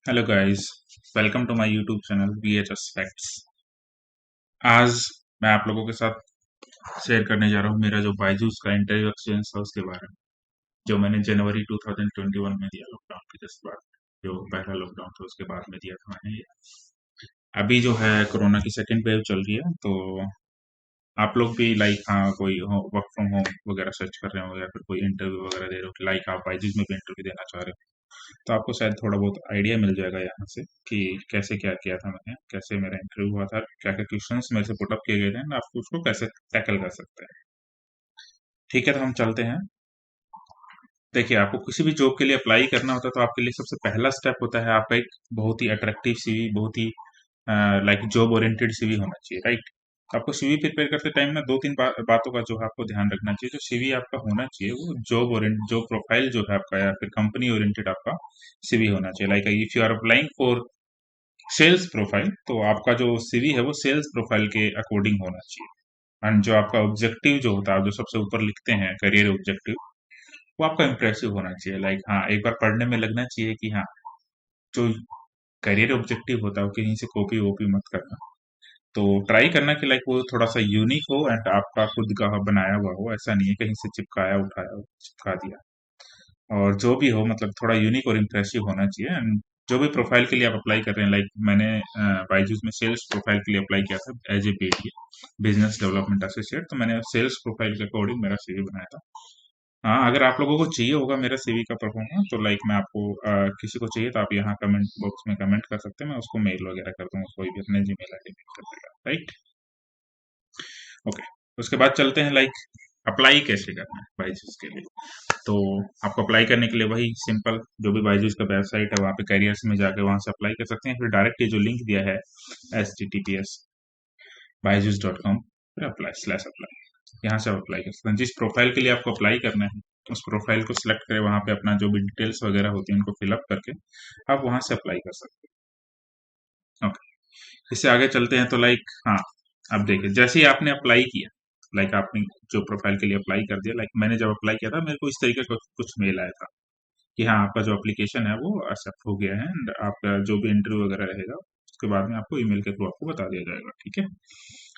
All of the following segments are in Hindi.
Hello guys, welcome to my YouTube channel VHS facts. आज मैं आप लोगों के साथ शेयर करने जा रहा हूँ मेरा जो बायजूस का इंटरव्यू एक्सपीरियंस था उसके बारे में, जो मैंने जनवरी 2021 में दिया लॉकडाउन के जस्ट बाद। जो पहला लॉकडाउन था उसके बाद में दिया था मैंने ये। अभी जो है कोरोना की सेकेंड वेव चल रही है, तो आप लोग भी लाइक हाँ कोई वर्क फ्रॉम होम वगैरह सर्च कर रहे हो या फिर कोई इंटरव्यू वगैरह दे रहे हो, लाइक आप बायजूस में भी इंटरव्यू देना चाह रहे हो, तो आपको शायद थोड़ा बहुत आइडिया मिल जाएगा यहाँ से कि कैसे क्या किया था मैंने, कैसे मेरा इंटरव्यू हुआ था, क्या क्या क्वेश्चंस मेरे से पुटअप किए गए थे and आप उसको कैसे टैकल कर सकते हैं। ठीक है, तो हम चलते हैं। देखिए, आपको किसी भी जॉब के लिए अप्लाई करना होता है तो आपके लिए सबसे पहला स्टेप होता है आपका एक बहुत ही अट्रैक्टिव सीवी, बहुत ही लाइक जॉब ओरिएंटेड सीवी होना चाहिए, राइट। आपको सीवी प्रिपेयर करते टाइम ना दो तीन बातों का जो है आपको ध्यान रखना चाहिए। जो सीवी आपका होना चाहिए वो जॉब ओरिएंटेड, जो प्रोफाइल जो है आपका या फिर कंपनी ओरिएंटेड आपका सीवी होना चाहिए। Like if you are applying for sales profile तो आपका जो सीवी है वो सेल्स प्रोफाइल के अकॉर्डिंग होना चाहिए। एंड जो आपका ऑब्जेक्टिव जो होता है, आप जो सबसे ऊपर लिखते हैं करियर ऑब्जेक्टिव, वो आपका इम्प्रेसिव होना चाहिए। लाइक हाँ, एक बार पढ़ने में लगना चाहिए कि हाँ, जो करियर ऑब्जेक्टिव होता है वो कहीं से कॉपी वॉपी मत करना। तो ट्राई करना कि लाइक वो थोड़ा सा यूनिक हो एंड आपका खुद का बनाया हुआ हो, ऐसा नहीं है कहीं से चिपकाया उठाया चिपका दिया। और जो भी हो मतलब थोड़ा यूनिक और इम्प्रेसिव होना चाहिए। एंड जो भी प्रोफाइल के लिए आप अप्लाई कर रहे हैं, लाइक मैंने बायजूस में सेल्स प्रोफाइल के लिए अप्लाई किया था as a BDA, business development associate. तो मैंने सेल्स प्रोफाइल के अकॉर्डिंग मेरा सीवी बनाया था। हाँ, अगर आप लोगों को चाहिए होगा मेरा सीवी का परफॉर्मेंस तो लाइक मैं आपको किसी को चाहिए तो आप यहाँ कमेंट बॉक्स में कमेंट कर सकते हैं, मैं उसको मेल वगैरह कर दूंगा, कोई भी अपने जीमेल आईडी मेल कर देगा, राइट। ओके, उसके बाद चलते हैं लाइक अप्लाई कैसे करना है बायजूस के लिए। तो आपको अप्लाई करने के लिए वही सिंपल, जो भी बायजूस का वेबसाइट है वहाँ पे करियर्स में जाके वहाँ से अप्लाई कर सकते हैं, फिर डायरेक्ट ये जो लिंक दिया है https://byju's.com, फिर अप्लाई, यहाँ से आप अप्लाई कर सकते हैं। जिस प्रोफाइल के लिए आपको अप्लाई करना है उस प्रोफाइल को सिलेक्ट करें, वहाँ पे अपना जो भी डिटेल्स वगैरह होती है उनको फिलअप करके आप वहाँ से अप्लाई कर सकते हैं। ओके, इससे आगे चलते हैं। तो लाइक हाँ, अब देखिए जैसे ही आपने अप्लाई किया, लाइक आपने जो प्रोफाइल के लिए अप्लाई कर दिया, लाइक मैंने जब अप्लाई किया था मेरे को इस तरीके का कुछ मेल आया था कि हाँ आपका जो एप्लीकेशन है वो एक्सेप्ट हो गया है एंड आपका जो भी इंटरव्यू वगैरह रहेगा उसके बाद में आपको ईमेल के थ्रू आपको बता दिया जाएगा, ठीक है।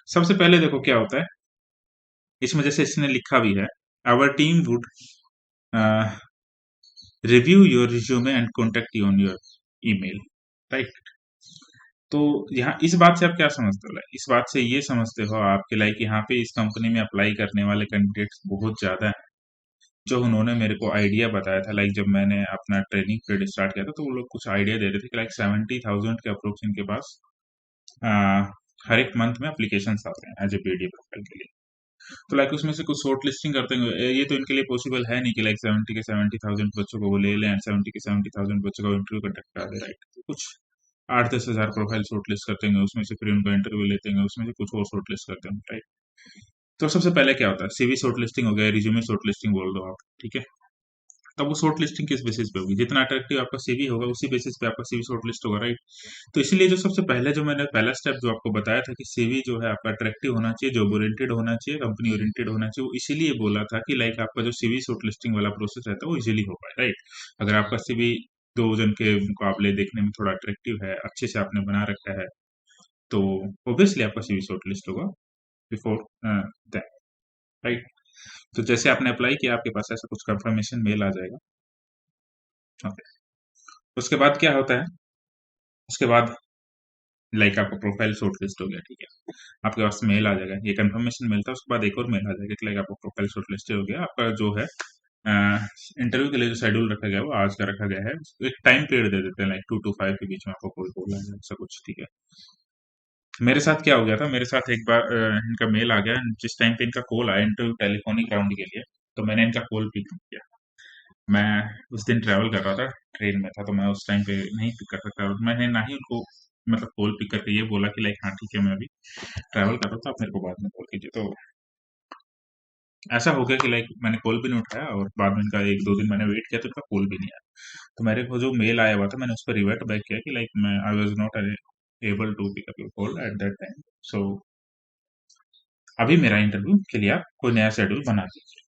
सबसे पहले देखो क्या होता है इसमें, जैसे इसने लिखा भी है, our team would review your resume and contact you on your email, right. तो यहाँ इस बात से आप क्या समझते हो? लाइक इस बात से ये समझते हो आपके लाइक यहाँ पे इस कंपनी में अप्लाई करने वाले कैंडिडेट्स बहुत ज्यादा हैं। जो उन्होंने मेरे को आइडिया बताया था, लाइक जब मैंने अपना ट्रेनिंग पीरियड स्टार्ट किया था तो वो लोग कुछ आइडिया दे रहे थे कि लाइक 70,000 के अप्रोक्स इनके पास आ, हर एक मंथ में अप्लीकेशन आते हैं एज ए पीडी प्रोफाइल के लिए। तो लाइक उसमें से कुछ शॉर्ट लिस्टिंग करते हैं, ये तो इनके लिए पॉसिबल है नहीं कि लाइक 70,000 बच्चों को वो ले लें एंड 70,000 बच्चों का इंटरव्यू कंडक्ट करा दे, राइट। तो कुछ 8-10 हज़ार प्रोफाइल शॉर्ट लिस्ट करते हैं, उसमें से फिर उनका इंटरव्यू लेते हैं, उसमें से कुछ और शॉर्ट लिस्ट करते हैं, राइट। तो सबसे पहले क्या होता है, सीवी शॉर्ट लिस्टिंग हो गया, रिज्यूमे शॉर्ट लिस्टिंग बोल दो आप, ठीक है। तब वो शॉर्ट लिस्टिंग किस बेसिस पे होगी, जितना अट्रैक्टिव आपका सीवी होगा उसी बेसिस पे आपका सीवी शॉर्ट लिस्ट होगा, राइट। तो इसीलिए जो सबसे पहले जो मैंने पहला स्टेप जो आपको बताया था कि सीवी जो है आपका अट्रैक्टिव होना चाहिए, जॉब ओरिएंटेड होना चाहिए, कंपनी ओरिएंटेड होना चाहिए, वो इसीलिए बोला था कि लाइक आपका जो सीवी शॉर्ट लिस्टिंग वाला प्रोसेस रहता है वो इजीली हो पाए, राइट। अगर आपका सीवी दो जन के मुकाबले देखने में थोड़ा अट्रैक्टिव है, अच्छे से आपने बना रखा है, तो ऑब्वियसली आपका सीवी शॉर्ट लिस्ट होगा बिफोर दैट, राइट। तो जैसे आपने अप्लाई किया आपके पास ऐसा कुछ कंफर्मेशन मेल आ जाएगा। ओके, उसके बाद क्या होता है, उसके बाद लाइक आपका प्रोफाइल शॉर्टलिस्ट हो गया, ठीक है। आपके पास मेल आ जाएगा, ये कंफर्मेशन मिलता है, उसके बाद एक और मेल आ जाएगा कि लाइक आपका प्रोफाइल शॉर्टलिस्टेड हो गया। आपका जो है इंटरव्यू के लिए जो शेड्यूल रखा गया है, वो आज का रखा गया है। एक टाइम पीरियड दे देते हैं लाइक 2 to 5 के बीच में आपको कॉल करना है, ऐसा कुछ, ठीक है। मेरे साथ क्या हो गया था, मेरे साथ एक बार इनका मेल आ गया, जिस टाइम पे इनका कॉल आया इंटरव्यू टेलीफोनिक राउंड के लिए, तो मैंने इनका कॉल पिक नहीं किया। मैं उस दिन ट्रैवल कर रहा था, ट्रेन में था, तो मैं उस टाइम पे नहीं पिक कर सकता, और मैंने ना ही उनको मतलब कॉल पिक करके ये बोला कि लाइक हाँ ठीक है मैं अभी ट्रैवल कर रहा था, आप मेरे को बाद में कॉल कीजिए। तो ऐसा हो गया कि लाइक मैंने कॉल भी नहीं उठाया और बाद में इनका 1-2 दिन मैंने वेट किया तो इनका कॉल भी नहीं आया। तो मेरे को जो मेल आया हुआ था मैंने उस पर रिवर्ट बैक किया कि लाइक मैं I was not able to pick up your call at that time, so अभी मेरा इंटरव्यू के लिए आप कोई नया शेड्यूल बना दीजिए,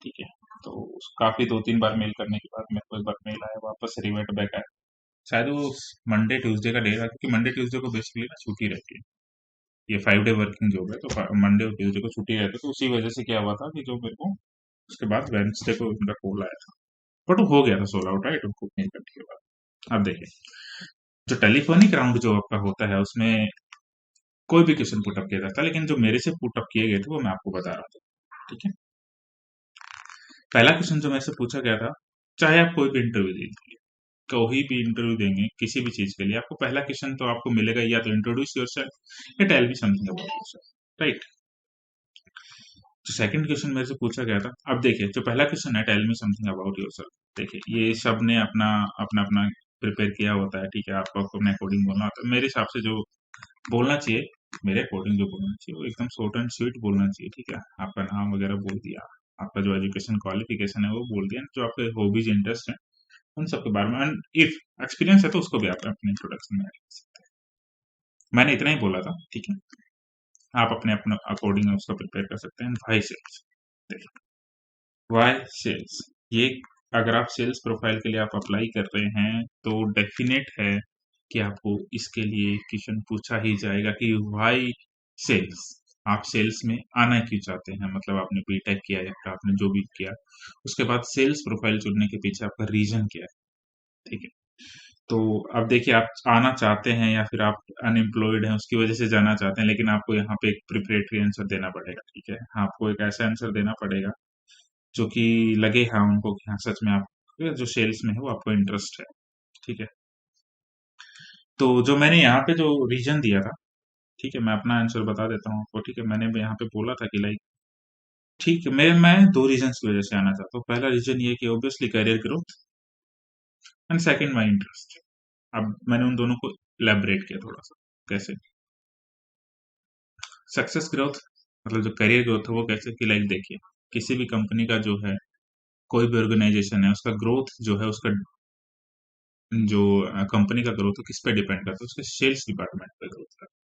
ठीक है। तो काफी 2-3 बार मेल करने के बाद मेरे को एक बार मेल आया वापस से रिवर्ट बैक आया शायद वो मंडे ट्यूसडे का डे था, क्योंकि मंडे ट्यूसडे को बेसिकली ना छुट्टी रहती है। ये 5 डे वर्किंग जॉब है, तो मंडे और ट्यूसडे को छुट्टी रहती है, तो उसी वजह से क्या हुआ था कि जो मेरे को उसके बाद वेडनेसडे को मेरा कॉल आया था, बट वो हो गया था सोल्व आउट, राइट, उनको नहीं करने के बाद। अब देखिए, जो टेलीफोनिक राउंड जो आपका होता है उसमें कोई भी क्वेश्चन पुटअप किया जाता है, लेकिन जो मेरे से पुटअप किए गए थे वो मैं आपको बता रहा था। ठीक है, पहला क्वेश्चन जो मेरे से पूछा गया था, चाहे आप कोई भी इंटरव्यू दीजिए, कोई भी इंटरव्यू देंगे किसी भी चीज के लिए, आपको पहला क्वेश्चन तो आपको मिलेगा या तो इंट्रोड्यूस योरसेल्फ या tell me something about yourself, right. जो सेकंड क्वेश्चन मेरे से पूछा गया था, अब देखिए जो पहला क्वेश्चन है tell me something about yourself, देखिए ये सब ने अपना अपना अपना प्रिपेयर किया होता है, ठीक है, आपको अपने अकॉर्डिंग बोलना होता है। मेरे हिसाब से जो बोलना चाहिए, मेरे अकॉर्डिंग जो बोलना चाहिए वो एकदम शॉर्ट एंड स्वीट बोलना चाहिए, ठीक है। आपका नाम वगैरह बोल दिया, आपका जो एजुकेशन क्वालिफिकेशन है वो बोल दिया, जो आपके हॉबीज इंटरेस्ट है उन सब के बारे में, एंड इफ एक्सपीरियंस है तो उसको भी आप अपने इंट्रोडक्शन में ऐड कर सकते हैं। मैंने इतना ही बोला था, ठीक है, आप अपने अपने अकॉर्डिंग उसको प्रिपेयर कर सकते हैं। वाई सेल्स, देखिए वाई सेल्स, ये अगर आप सेल्स प्रोफाइल के लिए आप अप्लाई कर रहे हैं तो डेफिनेट है कि आपको इसके लिए क्वेश्चन पूछा ही जाएगा कि वाई सेल्स, आप सेल्स में आना क्यों चाहते हैं, मतलब आपने बीटेक किया या फिर आपने जो भी किया, उसके बाद सेल्स प्रोफाइल चुनने के पीछे आपका रीजन क्या है, ठीक है। तो अब देखिए, आप आना चाहते हैं या फिर आप अनएम्प्लॉयड हैं उसकी वजह से जाना चाहते हैं, लेकिन आपको यहाँ पे एक प्रिपरेटरी आंसर देना पड़ेगा, ठीक है। आपको एक ऐसा आंसर देना पड़ेगा जो कि लगे हाँ उनको कि हाँ सच में आप जो सेल्स में है वो आपको इंटरेस्ट है, ठीक है। तो जो मैंने यहाँ पे जो रीजन दिया था, ठीक है, मैं अपना आंसर बता देता हूँ आपको, ठीक है। मैंने भी यहाँ पे बोला था कि लाइक, ठीक है, मैं दो रीजन की वजह से आना चाहता हूँ। पहला रीजन ये कि obviously career growth, and second my interest. अब मैंने उन दोनों को इलेबरेट किया थोड़ा सा, कैसे। सक्सेस ग्रोथ, मतलब जो करियर ग्रोथ है वो कैसे कि लाइक देखिए, किसी भी कंपनी का जो है, कोई भी ऑर्गेनाइजेशन है, उसका ग्रोथ जो है, उसका जो कंपनी का ग्रोथ है किस पे डिपेंड करता है, उसके सेल्स डिपार्टमेंट पे ग्रोथ करता है।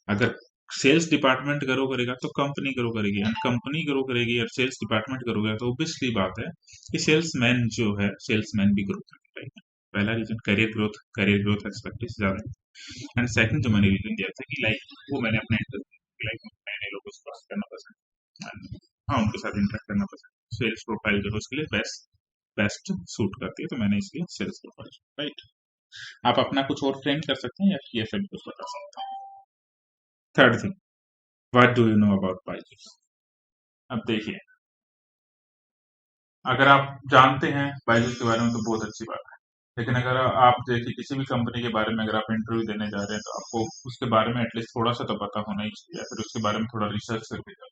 अगर सेल्स डिपार्टमेंट ग्रो करेगा तो कंपनी ग्रो करेगी, एंड कंपनी ग्रो करेगी और सेल्स डिपार्टमेंट ग्रो करेगा, तो ऑब्वियसली बात है कि सेल्समैन जो है, सेल्समैन भी ग्रो करेगा। पहला रीजन करियर ग्रोथ एक्सपेक्टेड ज्यादा है। एंड सेकंड जो मैंने रीजन दिया था कि लाइक वो मैंने अपने इंटरव्यू लाइक नए नए लोगों से बात करना पसंद and, हाँ उनके साथ इंटरेक्ट करना पसंद, सेल्स प्रोफाइल जो है उसके लिए बेस्ट बेस्ट सूट करती है, तो मैंने इसलिए सेल्स प्रोफाइल, राइट। आप अपना कुछ और फ्रेम कर सकते हैं या ये फिर कुछ बता सकते हैं। Third thing, what do you know about Byju's. अब देखिए, अगर आप जानते हैं बाइजूस के बारे में तो बहुत अच्छी बात है, लेकिन अगर आप देखिए किसी भी कंपनी के बारे में अगर आप इंटरव्यू देने जा रहे हैं तो आपको उसके बारे में एटलीस्ट थोड़ा सा तो पता होना ही चाहिए, या फिर उसके बारे में थोड़ा रिसर्च करके जाओ,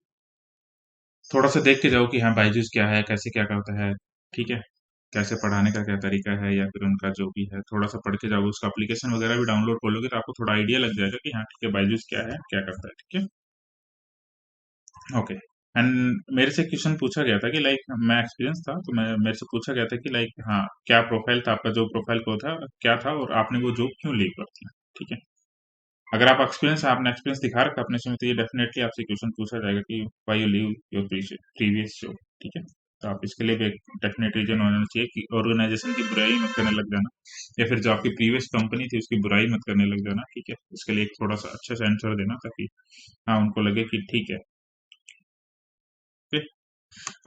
थोड़ा सा देख के जाओ कि हाँ बाइजूस क्या है, कैसे क्या करता है, ठीक है, कैसे पढ़ाने का क्या तरीका है, या फिर उनका जो भी है थोड़ा सा पढ़ के जाओ, उसका एप्लीकेशन वगैरह भी डाउनलोड कर लोगे तो आपको थोड़ा आइडिया लग जाएगा कि हाँ ठीक है बाइजूस क्या है, क्या करता है, ठीक है। ओके, एंड मेरे से क्वेश्चन पूछा गया था कि लाइक मैं एक्सपीरियंस था, तो मैं मेरे से पूछा गया था कि लाइक हाँ क्या प्रोफाइल था आपका, जो प्रोफाइल को था क्या था, और आपने वो जॉब क्यों लीव कर दिया, ठीक है। अगर आप एक्सपीरियंस आपने एक्सपीरियंस दिखा रखा अपने से, तो ये डेफिनेटली आपसे क्वेश्चन पूछा जाएगा कि why you leave your previous job, ठीक है। तो आप इसके लिए भी एक डेफिनेट रीजन होना चाहिए कि ऑर्गेनाइजेशन की बुराई मत करने लग जाना, या फिर जो आपकी प्रीवियस कंपनी थी उसकी बुराई मत करने लग जाना, ठीक है। इसके लिए एक थोड़ा सा अच्छे से आंसर देना ताकि हाँ उनको लगे कि ठीक है, ओके।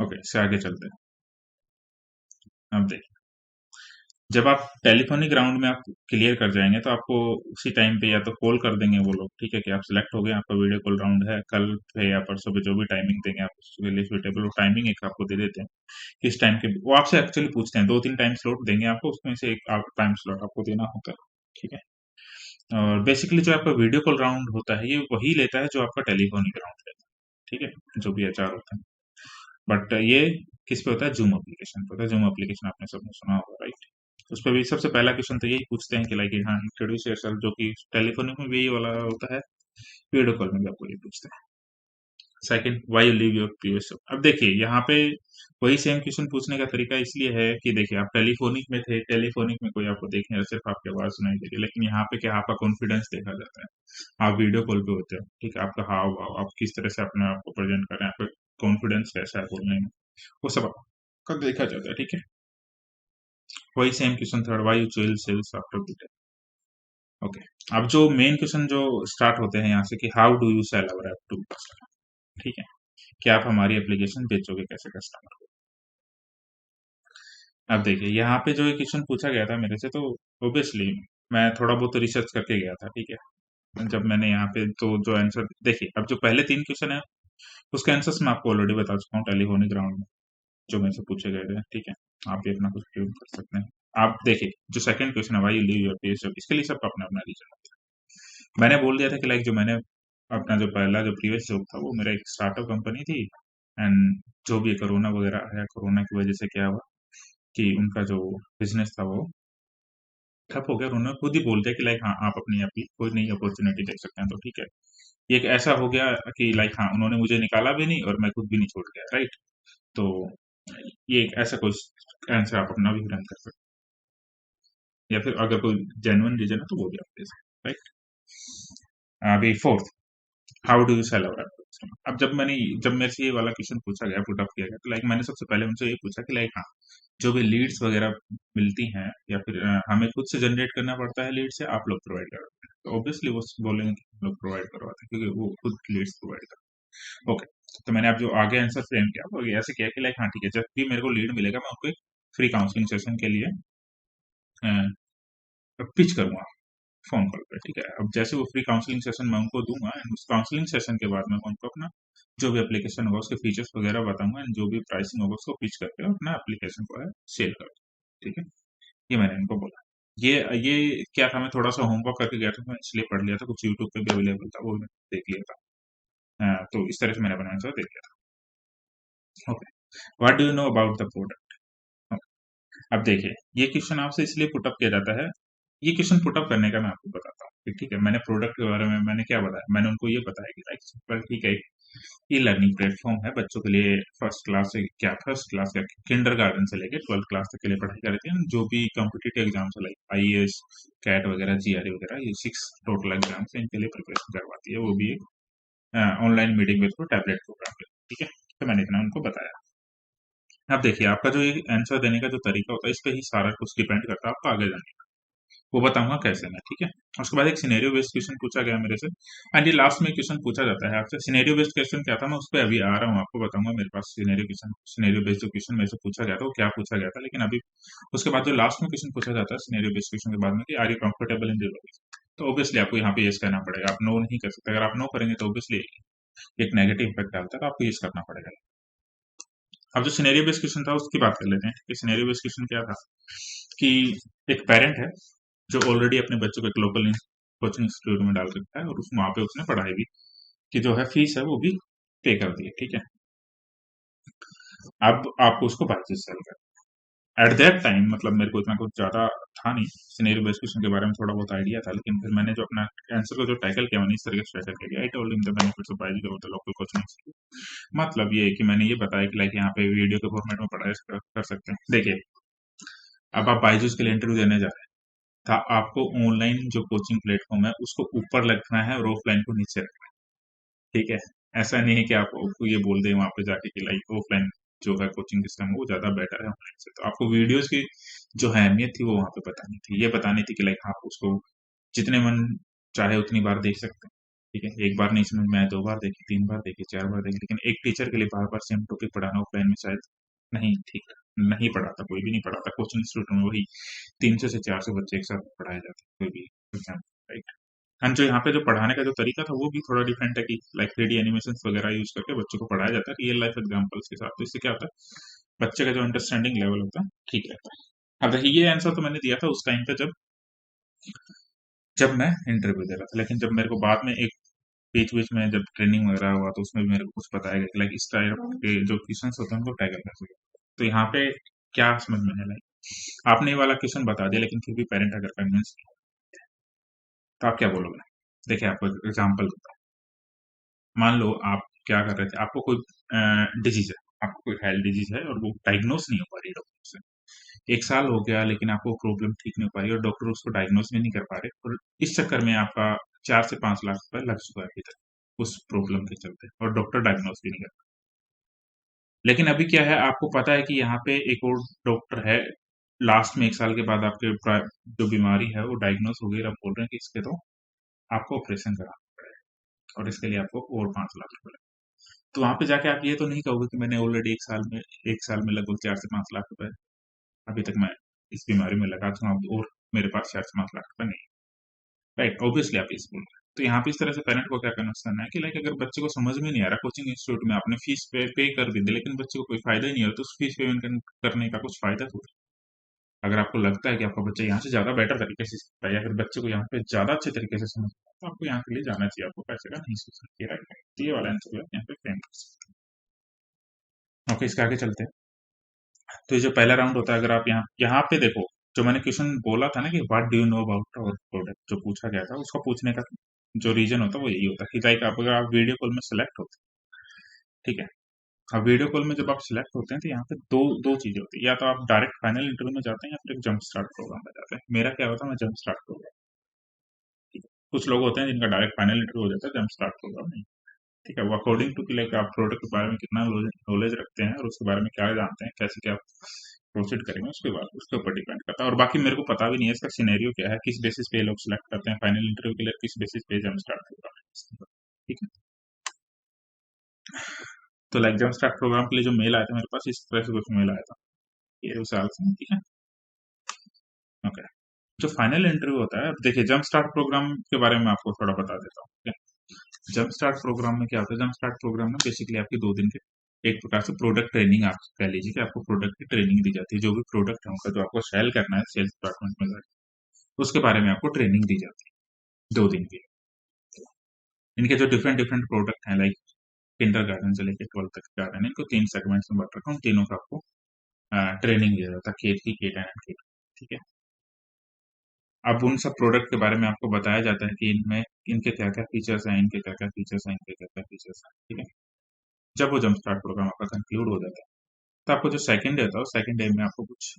ओके, इससे आगे चलते हैं। अब देखिए, जब आप टेलीफोनिक राउंड में आप क्लियर कर जाएंगे तो आपको उसी टाइम पे या तो कॉल कर देंगे वो लोग, ठीक है, कि आप सिलेक्ट हो गए, आपका वीडियो कॉल राउंड है, कल पे या परसों पे जो भी टाइमिंग देंगे आप उसके लिए सुटेबल टाइमिंग एक आपको दे देते हैं। किस टाइम के वो आपसे एक्चुअली पूछते हैं, दो तीन टाइम स्लॉट देंगे आपको, उसमें से एक टाइम स्लॉट आपको देना होता है, ठीक है। और बेसिकली जो आपका वीडियो कॉल राउंड होता है ये वही लेता है जो आपका टेलीफोनिक राउंड लेता है, ठीक है, जो भी एचआर होता है। बट ये किस पे होता है, जूम एप्लीकेशन पे होता है। जूम एप्लीकेशन आपने सबने सुना होगा, राइट। उस पर भी सबसे पहला क्वेश्चन तो यही पूछते हैं कि लाइक हाँ इंट्रोड्यूस योरसेल्फ, जो कि टेलीफोनिक में भी यही वाला होता है, वीडियो कॉल में भी आपको ये पूछते हैं। Second, why you leave your previous job. अब देखिए यहाँ पे वही सेम क्वेश्चन पूछने का तरीका इसलिए है कि देखिए आप टेलीफोनिक में थे, टेलीफोनिक में कोई आपको देखने सिर्फ आपकी आवाज सुनाई दे रही है, लेकिन यहाँ पे क्या आपका कॉन्फिडेंस देखा जाता है। आप वीडियो कॉल पे होते हो, ठीक है, आपका हाव भाव, आप किस तरह से अपने आप को प्रेजेंट कर रहे हैं, आपका कॉन्फिडेंस कैसा है बोलने में, वो सब आपका देखा जाता है, ठीक है। वही same question third, why you change sales after BTech. Okay, अब जो मेन क्वेश्चन जो स्टार्ट होते हैं यहाँ से कि how do you sell our app to customer. ठीक है, कि आप हमारी एप्लीकेशन बेचोगे कैसे कस्टमर को। अब देखिए यहाँ पे जो ये क्वेश्चन पूछा गया था मेरे से, तो ऑब्वियसली मैं थोड़ा बहुत रिसर्च करके गया था। ठीक है, जब मैंने यहाँ पे तो जो आंसर देखिए, अब जो पहले 3 क्वेश्चन है उसके आंसर्स मैं आपको ऑलरेडी बता चुका हूँ टेलीफोनिक राउंड में, जो मेरे से पूछे गए थे। ठीक है, आप भी अपना कुछ प्रयोग कर सकते हैं। आप देखिए जो सेकंड क्वेश्चन है, why you leave your page job, इसके लिए सबका अपना अपना रीजन होता है। मैंने बोल दिया था कि लाइक जो मैंने अपना जो पहला जो प्रीवियस जॉब था वो मेरा एक स्टार्टअप कंपनी थी, एंड जो भी कोरोना वगैरह है, कोरोना की वजह से क्या हुआ कि उनका जो बिजनेस था वो ठप हो गया। उन्होंने खुद ही बोल दिया कि लाइक हाँ आप अपनी अभी कोई नई अपॉर्चुनिटी देख सकते हैं। तो ठीक है, ये एक ऐसा हो गया कि लाइक हाँ उन्होंने मुझे निकाला भी नहीं और मैं खुद भी नहीं छोड़ गया, राइट। तो ये एक ऐसा कोई आंसर आप अपना भी रन कर सकते हैं, या फिर अगर कोई जेन्युइन रीजन है तो वो भी आप दे सकते हैं, राइट। अभी fourth, how do you sell our application. अब जब मेरे से ये वाला क्वेश्चन पूछा गया, पुट अप किया गया, तो लाइक मैंने सबसे पहले उनसे ये पूछा कि लाइक हाँ जो भी लीड्स वगैरह मिलती हैं या फिर हमें खुद से जनरेट करना पड़ता है लीड्स, से आप लोग प्रोवाइड करवाते हैं। तो ऑब्वियसली वो बोलेंगे कि हम लोग प्रोवाइड करवाते हैं क्योंकि वो खुद लीड्स प्रोवाइड करते हैं। ओके, तो मैंने अब जो आगे आंसर फ्रेम किया वो ऐसे किया कि लाइक हाँ ठीक है, जब भी मेरे को लीड मिलेगा मैं उनको एक फ्री काउंसलिंग सेशन के लिए पिच करूंगा फोन कॉल पे। ठीक है, अब जैसे वो फ्री काउंसलिंग सेशन मैं उनको दूंगा, एंड उस काउंसलिंग सेशन के बाद मैं उनको अपना जो भी एप्लीकेशन होगा उसके फीचर्स वगैरह बताऊंगा, एंड जो भी प्राइसिंग होगा उसको पिच करके अपना एप्लीकेशन को है सेल कर। ठीक है, ये मैंने इनको बोला। ये क्या था, मैं थोड़ा सा होमवर्क करके गया था, मैं इसलिए पढ़ लिया था, कुछ यूट्यूब पे भी अवेलेबल था, वो मैंने देख लिया था। तो इस तरह से मैंने अपना आंसर देख लिया था। Okay, what do you know about the product. अब देखिए ये क्वेश्चन आपसे इसलिए पुटअप किया जाता है, ये क्वेश्चन पुटअप करने का मैं आपको बताता हूँ कि ठीक है, मैंने प्रोडक्ट के बारे में मैंने क्या बताया, मैंने उनको ये बताया कि लाइक सिंपल ठीक है, ई लर्निंग प्लेटफॉर्म है बच्चों के लिए, फर्स्ट क्लास या किंडर गार्डन से लेके 12th क्लास तक के लिए पढ़ाई करती है। जो भी कॉम्पिटेटिव एग्जाम्स है लाइक आईएएस, कैट वगैरह, जीआरई वगैरह, ये 6 टोटल एग्जाम्स है, इनके लिए प्रिपरेशन करवाती है, वो भी एक ऑनलाइन मीटिंग के थ्रू टैबलेट प्रोग्राम पे। ठीक है, तो मैंने इतना उनको बताया। अब देखिए आपका जो ये आंसर देने का जो तरीका होता है, इस पे ही सारा कुछ डिपेंड करता है आपका आगे जाने का। वो बताऊंगा कैसे मैं। ठीक है, उसके बाद एक सिनेरियो बेस्ड क्वेश्चन पूछा गया मेरे से, एंड ये लास्ट में क्वेश्चन पूछा जाता है आपसे। सिनेरियो बेस्ड क्वेश्चन क्या था, मैं उस पर अभी आ रहा हूँ, आपको बताऊंगा। मेरे पास सिनेरियो बेस्ड जो क्वेश्चन मेरे से पूछा गया था वो क्या पूछा गया था, लेकिन अभी उसके बाद जो लास्ट में क्वेश्चन पूछा जाता है सिनेरियो बेस्ड क्वेश्चन के बाद में कि are you comfortable in this, तो ऑब्वियसली आपको यहाँ पे यस कहना पड़ेगा, आप नो नहीं कर सकते। अगर आप नो करेंगे तो ऑब्वियसली एक नेगेटिव इफेक्ट डालता है, तो आपको यस करना पड़ेगा। अब जो सिनेरियो बेस्ड क्वेश्चन था उसकी बात कर लेते हैं कि सिनेरियो बेस्ड क्वेश्चन क्या था, कि एक पेरेंट है जो ऑलरेडी अपने बच्चों को एक लोकल कोचिंग इंस्टीट्यूट में डाल रखा है, और उस वहां पे उसने पढ़ाई भी की, जो है फीस है वो भी पे कर दी है। ठीक है, अब आपको उसको बाईस साल का, एट दैट टाइम मतलब मेरे को इतना कुछ ज्यादा था नहीं सिनेरियो बेस्ड क्वेश्चन के बारे में, थोड़ा बहुत आइडिया था, लेकिन फिर मैंने जो अपना आंसर को जो टैकल किया, मैंने इस तरीके से टैकल किया, I told him the benefits of biology of the local coaching institute. मतलब ये है कि मैंने ये बताया कि लाइक यहाँ पे वीडियो के फॉर्मेट में पढ़ाई कर सकते हैं। देखिए अब आप बायजूस के लिए इंटरव्यू देने जा रहे हैं, था आपको ऑनलाइन जो कोचिंग प्लेटफॉर्म है उसको ऊपर रखना है और ऑफलाइन को नीचे रखना है। ठीक है, ऐसा नहीं है कि आप आपको ये बोल दें वहां पे जाके कि लाइक ऑफलाइन जो है कोचिंग सिस्टम वो ज्यादा बेटर है ऑनलाइन से। तो आपको वीडियोस की जो है अहमियत थी वो वहां पे बतानी थी, ये बतानी थी कि लाइक आप उसको जितने मन चाहे उतनी बार देख सकते हैं। ठीक है, एक बार नहीं समझ में आए, 2 बार देखिए, 3 बार देखिए, 4 बार देखिए, लेकिन एक टीचर के लिए बार बार सेम टॉपिक पढ़ाना ऑफलाइन में शायद नहीं ठीक है, नहीं पढ़ाता, कोई भी नहीं पढ़ाता। कोचिंग इंस्टीट्यूट में वही 300 से 400 बच्चे एक साथ पढ़ाए जाते हैं, कोई भी एग्जाम, राइट। एंड जो यहाँ पे जो पढ़ाने का जो तरीका था वो भी थोड़ा डिफरेंट है कि लाइक 3D एनिमेशन वगैरह यूज करके बच्चों को पढ़ाया जाता है रियल लाइफ एग्जांपल्स के साथ। तो इससे क्या होता है, बच्चे का जो अंडरस्टैंडिंग लेवल होता है ठीक रहता है। अब देखिए ये आंसर तो मैंने दिया था उस टाइम पे जब मैं इंटरव्यू दे रहा था, लेकिन जब मेरे को बाद में एक बीच बीच में जब ट्रेनिंग वगैरह हुआ तो उसमें भी मेरे को कुछ बताया गया कि लाइक इस टाइप के जो क्वेश्चन होते हैं उनको टैकल कर सकते। तो यहाँ पे क्या समझ में है, लाइक आपने ये वाला क्वेश्चन बता दिया लेकिन फिर भी पेरेंट अगर कन्विंस तो आप क्या बोलोगे। देखिए आपको एग्जाम्पल, मान लो आप क्या कर रहे थे, आपको कोई डिजीज है, आपको कोई हेल्थ डिजीज है और वो डायग्नोस नहीं हो पा रही डॉक्टर से, 1 साल हो गया लेकिन आपको प्रॉब्लम ठीक नहीं हो पा रही और डॉक्टर उसको डायग्नोस भी नहीं कर पा रहे, और इस चक्कर में आपका 4 से 5 लाख रुपए लग चुका है अभी तक उस प्रॉब्लम के चलते, और डॉक्टर डायग्नोस भी नहीं कर पा। लेकिन अभी क्या है, आपको पता है कि यहाँ पे एक और डॉक्टर है लास्ट में 1 साल के बाद आपके जो बीमारी है वो डायग्नोस हो गई, आप बोल रहे हैं कि इसके तो आपको ऑपरेशन कराना पड़ेगा और इसके लिए आपको और 5 लाख रुपए लगेंगे। तो वहां पे जाके आप ये तो नहीं कहोगे कि मैंने ऑलरेडी 1 साल में लगभग 4 से 5 लाख रुपए अभी तक मैं इस बीमारी में लगा चुका हूँ और मेरे पास 4 से 5 लाख रुपए नहीं। राइट, ऑब्वियसली आप इस बोल रहे हैं। तो यहाँ पे इस तरह से पेरेंट को क्या करना है कि लाइक अगर बच्चे को समझ में नहीं आ रहा, कोचिंग इंस्टीट्यूट में आपने फीस पे कर भी दी लेकिन बच्चे को कोई फायदा ही नहीं हो, तो उस फीस पेमेंट करने का कुछ फायदा थोड़ी। अगर आपको लगता है कि आपका बच्चा यहाँ से ज्यादा बेटर तरीके से सीखता है या फिर बच्चे को यहाँ पे ज्यादा अच्छे तरीके से समझता है तो आपको यहाँ के लिए जाना चाहिए, आपको पैसे का नहीं सोचना चाहिए। राइट, ये वाला आंसर यहाँ पे फ्रेम कर सकते हैं। ओके, इसके आगे चलते हैं। तो ये जो पहला राउंड होता है, अगर आप यहाँ यहाँ पे देखो, जो मैंने क्वेश्चन बोला था ना कि what do you know about our product, जो पूछा गया था उसका पूछने का जो रीजन होता है वो यही होता है कि लाइक आप अगर आप वीडियो कॉल में सेलेक्ट होते हैं, ठीक है। अब वीडियो कॉल में जब आप सिलेक्ट होते हैं तो यहाँ पे दो दो चीजें होती है, या तो आप डायरेक्ट फाइनल इंटरव्यू में जाते हैं या फिर एक जंप स्टार्ट प्रोग्राम में जाते हैं। मेरा क्या होता है, मैं जंप स्टार्ट प्रोग्राम, ठीक है। कुछ लोग होते हैं जिनका डायरेक्ट फाइनल इंटरव्यू हो जाता है, जंप स्टार्ट प्रोग्राम नहीं, ठीक है। वो अकॉर्डिंग टू कि लाइक आप प्रोडक्ट के बारे में कितना नॉलेज रखते हैं और उसके बारे में क्या जानते हैं, कैसे क्या प्रोसीड करेंगे उसके बाद उसके ऊपर डिपेंड करता है। और बाकी मेरे को पता भी नहीं है इसका सिनेरियो क्या है, किस बेसिस पे लोग सिलेक्ट करते हैं फाइनल इंटरव्यू के लिए, किस बेसिस पे जंप स्टार्ट प्रोग्राम, ठीक है। तो लाइक जंप स्टार्ट प्रोग्राम के लिए जो मेल आया था मेरे पास, इस तरह से कुछ मेल आया था ये उस साल से, ठीक है। ओके, जो फाइनल इंटरव्यू होता है, अब देखिए जंप स्टार्ट प्रोग्राम के बारे में आपको थोड़ा बता देता हूँ, ठीक है। जंप स्टार्ट प्रोग्राम में क्या होता है, जंप स्टार्ट प्रोग्राम में बेसिकली आपकी 2 दिन के एक प्रकार से प्रोडक्ट ट्रेनिंग, आप कह लीजिए कि आपको प्रोडक्ट की ट्रेनिंग दी जाती है। जो भी प्रोडक्ट है उनका जो आपको सेल करना है सेल्स डिपार्टमेंट में जाके, उसके बारे में आपको ट्रेनिंग दी जाती है 2 दिन की। इनके जो डिफरेंट डिफरेंट प्रोडक्ट हैं, लाइक किंडर गार्डन से लेकर 12th तक गार्डन, इनको 3 सेगमेंट्स में बांट रखा हूँ, तीनों का आपको ट्रेनिंग दिया जाता है, केट की, केट एंड केट, ठीक है। अब उन सब प्रोडक्ट के बारे में आपको बताया जाता है कि इनमें इनके क्या क्या फीचर्स हैं, इनके क्या क्या फीचर्स हैं, इनके क्या क्या फीचर्स हैं, ठीक है। जब वो जंप स्टार्ट प्रोग्राम आपका कंक्लूड हो जाता है तो आपको जो सेकंड डे होता है, सेकंड डे में आपको कुछ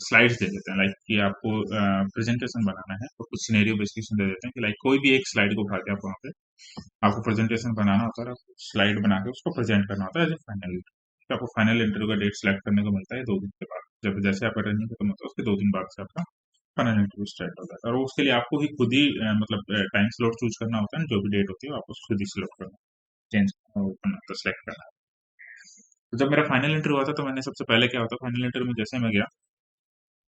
स्लाइड्स दे देते हैं, लाइक कि आपको प्रेजेंटेशन बनाना है, तो कुछ सिनेरियो डिस्कशन दे देते हैं कि लाइक कोई भी एक स्लाइड को उठा के आप वहाँ पे आपको प्रेजेंटेशन बनाना होता है, आपको स्लाइड बना के उसको प्रेजेंट करना होता है एज ए फाइनल। आपको फाइनल इंटरव्यू का डेट सेलेक्ट करने को मिलता है 2 दिन के बाद, जब जैसे आपका ट्रेनिंग खत्म होता है उसके 2 दिन बाद से आपका फाइनल इंटरव्यू स्टार्ट होता है। और उसके लिए आपको ही खुद ही मतलब टाइम स्लॉट चूज करना होता है, जो भी डेट होती है आपको खुद ही सिलेक्ट करना, चेंज करना, तो सेलेक्ट करना है। तो जब मेरा फाइनल इंटरव्यू हुआ था तो मैंने सबसे पहले क्या होता है, फाइनल इंटरव्यू में जैसे मैं गया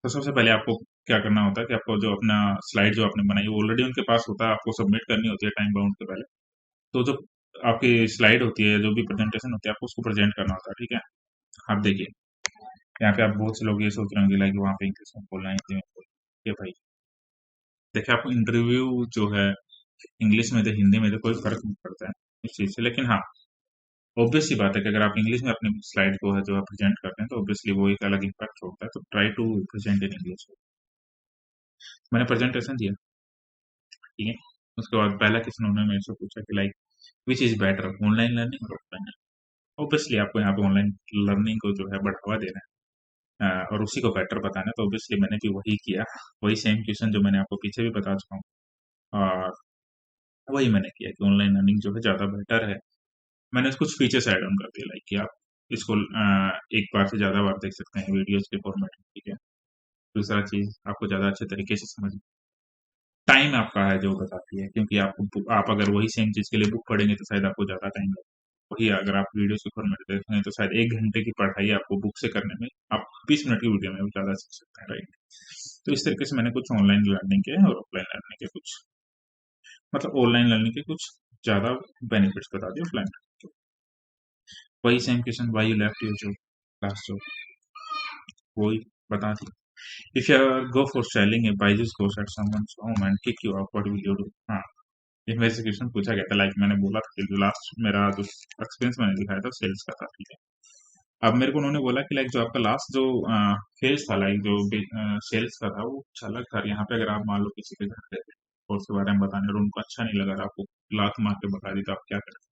तो सबसे पहले आपको क्या करना होता है कि आपको जो अपना स्लाइड जो आपने बनाई वो ऑलरेडी उनके पास होता है, आपको सबमिट करनी होती है टाइम बाउंड के पहले। तो जो आपकी स्लाइड होती है, जो भी प्रेजेंटेशन होती है, आपको उसको प्रेजेंट करना होता है, ठीक है। आप देखिए यहाँ पे आप बहुत से लोग ये सोच रहे होंगे लाइक वहाँ पे इंग्लिश में बोलना है, हिंदी में बोलना है। ये भाई देखिए, आपको इंटरव्यू जो है इंग्लिश में तो हिंदी में तो कोई फर्क नहीं पड़ता है इस चीज़ से, लेकिन हाँ ऑब्वियस सी बात है कि अगर आप इंग्लिश में अपनी स्लाइड को है जो आप प्रेजेंट करते हैं तो ऑब्वियसली वो एक अलग इम्पैक्ट होता है, तो try to present in English. मैंने प्रेजेंटेशन दिया, ठीक है। उसके बाद पहला क्वेश्चन उन्होंने मेरे से पूछा कि like which is better, online learning और ऑफलाइन लर्निंग। ऑब्वियसली आपको यहाँ पे ऑनलाइन लर्निंग को जो है बढ़ावा देना है और उसी को बेटर बताना है, तो ऑब्वियसली मैंने भी वही किया, वही सेम क्वेश्चन जो मैंने आपको पीछे भी बता चुका हूँ और वही मैंने किया कि ऑनलाइन लर्निंग जो है ज़्यादा बेटर है। मैंने कुछ फीचर्स ऐड ऑन कर दिए, लाइक कि आप इसको एक बार से ज़्यादा बार देख सकते हैं वीडियोस के फॉर्मेट में, ठीक है। दूसरा चीज़ आपको ज़्यादा अच्छे तरीके से समझ, टाइम आपका है जो बताती है, क्योंकि आप अगर वही सेम चीज़ के लिए बुक पढ़ेंगे तो शायद आपको ज़्यादा टाइम लगे। वही अगर आप वीडियो के फॉर्मेट में देखेंगे तो शायद 1 घंटे की पढ़ाई आपको बुक से करने में आप 20 मिनट की वीडियो में भी ज़्यादा सीख सकते हैं, राइट। तो इस तरीके से मैंने कुछ ऑनलाइन लर्निंग के और ऑफलाइन लर्निंग के कुछ, मतलब ऑनलाइन लर्निंग के कुछ ज़्यादा बेनिफिट्स बता दिए ऑफलाइन। वही same question, why you left your job, last job, वही बता दी। If you go for selling a Byju's course at someone's home and kick you out, what will you do. हाँ, ये मेरे से क्वेश्चन पूछा गया था, लाइक मैंने बोला था कि जो लास्ट मेरा जो एक्सपीरियंस मैंने दिखाया था सेल्स का था, ठीक है। अब मेरे को उन्होंने बोला कि लाइक जो आपका लास्ट जो फेज था, लाइक जो सेल्स का था वो कुछ अलग था। यहाँ पे अगर आप मान लो किसी के घर गए थे और उसके बारे में बताने और उनको अच्छा नहीं लगा और आपको लात मार के भगा दी, तो आप क्या करें।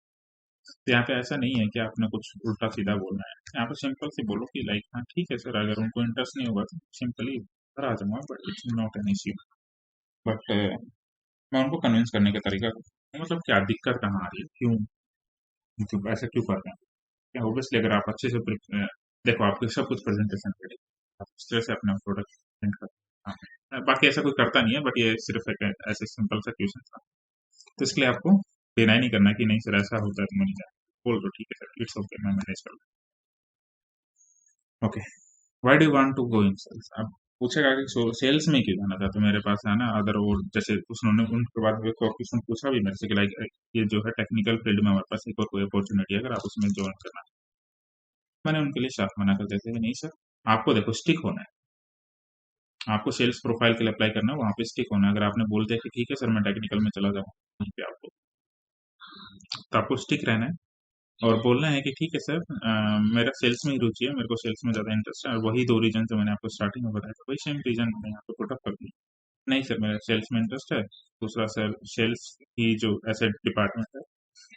तो यहाँ पे ऐसा नहीं है कि आपने कुछ उल्टा सीधा बोलना है, यहाँ पे सिंपल से बोलो कि लाइक हाँ ठीक है सर, अगर उनको इंटरेस्ट नहीं होगा तो सिंपली घर आ जाऊंगा, but it's not an issue. But मैं उनको कन्विंस करने का तरीका, मतलब क्या दिक्कत कहाँ आ रही है, क्यों मतलब ऐसा क्यों कर रहे हैं। ऑब्वियसली अगर आप अच्छे से देखो आपके सब कुछ प्रेजेंटेशन रेडी, आप इस तरह से अपना प्रोडक्ट प्रिंट कर। हाँ, बाकी ऐसा कोई करता नहीं है, बट ये सिर्फ एक ऐसे सिंपल सा क्वेश्चन था। तो इसके लिए आपको डिनाई नहीं करना कि नहीं सर ऐसा होता है तो मैं नहीं जानता। बोल दो ठीक है सर, इट्स ओके, मैं मैनेज कर लूँ। Okay, why do want to go in sales? अब पूछेगा कि सेल्स में क्यों जाना चाहते हो मेरे पास, है ना? अदर वो जैसे उन्होंने उनके बाद एक और क्वेश्चन पूछा भी मेरे से कि लाइक ये जो है टेक्निकल फील्ड में हमारे पास एक और कोई अपॉर्चुनिटी है अगर आप उसमें ज्वाइन करना। मैंने उनके लिए साफ मना कर देते कि नहीं सर, आपको देखो स्टिक होना है, आपको सेल्स प्रोफाइल के लिए अप्लाई करना है, वहाँ पे स्टिक होना है। अगर आपने बोल दिया कि ठीक है सर मैं टेक्निकल में चला जाऊँ वहीं पे आपको, तो आपको स्टिक रहना है और बोलना है कि ठीक है सर, मेरा सेल्स में ही रुचि है, मेरे को सेल्स में ज़्यादा इंटरेस्ट है, और वही दो रीजन जो मैंने आपको स्टार्टिंग में बताया था वही सेम रीजन मैंने यहाँ पे पुटअप कर दिया। नहीं सर, मेरा सेल्स में इंटरेस्ट है। दूसरा सर, सेल्स की जो ऐसे डिपार्टमेंट है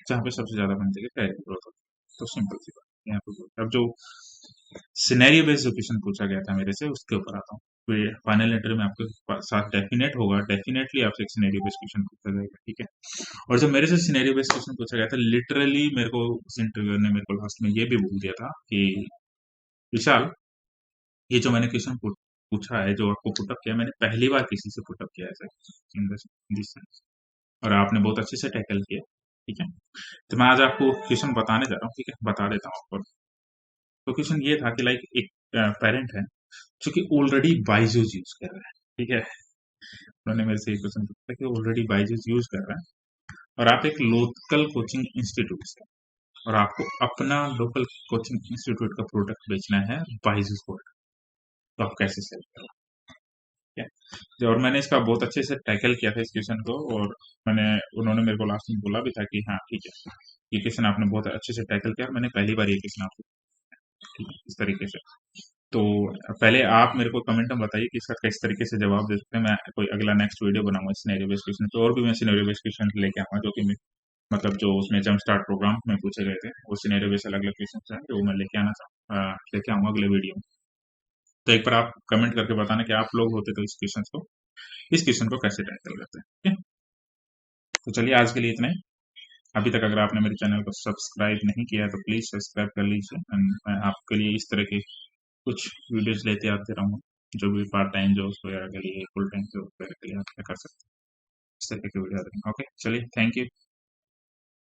जहाँ पे सबसे ज़्यादा बंदे की कैरियर ग्रोथ होती है। तो सिंपल सी बात है यहाँ पे अब जो सिनेरियो बेस्ड जो क्वेश्चन पूछा गया था मेरे से उसके ऊपर आता हूँ। तो ये फाइनल इंटरव्यू में आपके साथ डेफिनेट होगा, डेफिनेटली आपसे एक सिनेरियो बेस्ड क्वेश्चन पूछा जाएगा, ठीक है? और जब मेरे से सिनेरियो बेस्ड क्वेश्चन पूछा गया था, लिटरली मेरे को उस इंटरव्यूअर ने मेरे को लास्ट में ये भी बोल दिया था कि विशाल, ये जो मैंने क्वेश्चन पूछा है, जो आपको पुटअप किया, मैंने पहली बार किसी से पुटअप किया है सर, इन दिस सेंस, और आपने बहुत अच्छे से टैकल किया, ठीक है? तो मैं आज आपको क्वेश्चन बताने जा रहा हूँ, ठीक है? बता देता हूँ आपको। तो क्वेश्चन ये था कि लाइक एक पेरेंट है जो कि ऑलरेडी बाइजूस यूज कर रहा है, ठीक है? उन्होंने मेरे से ये क्वेश्चन पूछा कि ऑलरेडी बाइजूस यूज कर रहा है और आप एक लोकल कोचिंग इंस्टीट्यूट से, और आपको अपना लोकल कोचिंग इंस्टीट्यूट का प्रोडक्ट बेचना है बाइजूस को, तो आप कैसे सेल करोगे? ठीक है? और मैंने इसका बहुत अच्छे से टैकल किया था इस क्वेश्चन को, और मैंने उन्होंने मेरे को लास्ट में बोला भी था कि हाँ ठीक है, ये क्वेश्चन आपने बहुत अच्छे से टैकल किया, और मैंने पहली बार ये क्वेश्चन आपको, ठीक है, इस तरीके से। तो पहले आप मेरे को कमेंट में बताइए कि इसका किस तरीके से जवाब दे सकते हैं। मैं कोई अगला नेक्स्ट वीडियो बनाऊंगा सिनेरियो बेस्ड क्वेश्चन पे, और भी मैं सिनेरियो बेस्ड क्वेश्चन लेके आऊंगा जो कि मतलब जो उसमें जंप स्टार्ट प्रोग्राम में पूछे गए थे, वो सिनेरियो बेस्ड अलग अलग क्वेश्चन हैं जो मैं लेके आऊंगा अगले वीडियो में। तो एक बार आप कमेंट करके बताना कि आप लोग होते तो इस क्वेश्चन को कैसे टैकल करते हैं, ठीक है? तो चलिए आज के लिए इतना ही। अभी तक अगर आपने मेरे चैनल को सब्सक्राइब नहीं किया है तो प्लीज सब्सक्राइब कर लीजिए, एंड मैं आपके लिए इस तरह के कुछ वीडियोस लेते आते रहूंगा, जो भी पार्ट टाइम जॉब्स वगैरह के लिए, फुल टाइम जॉब वगैरह के लिए आप क्या कर सकते हैं, इस तरह के वीडियो आते हैं। ओके, चलिए, थैंक यू।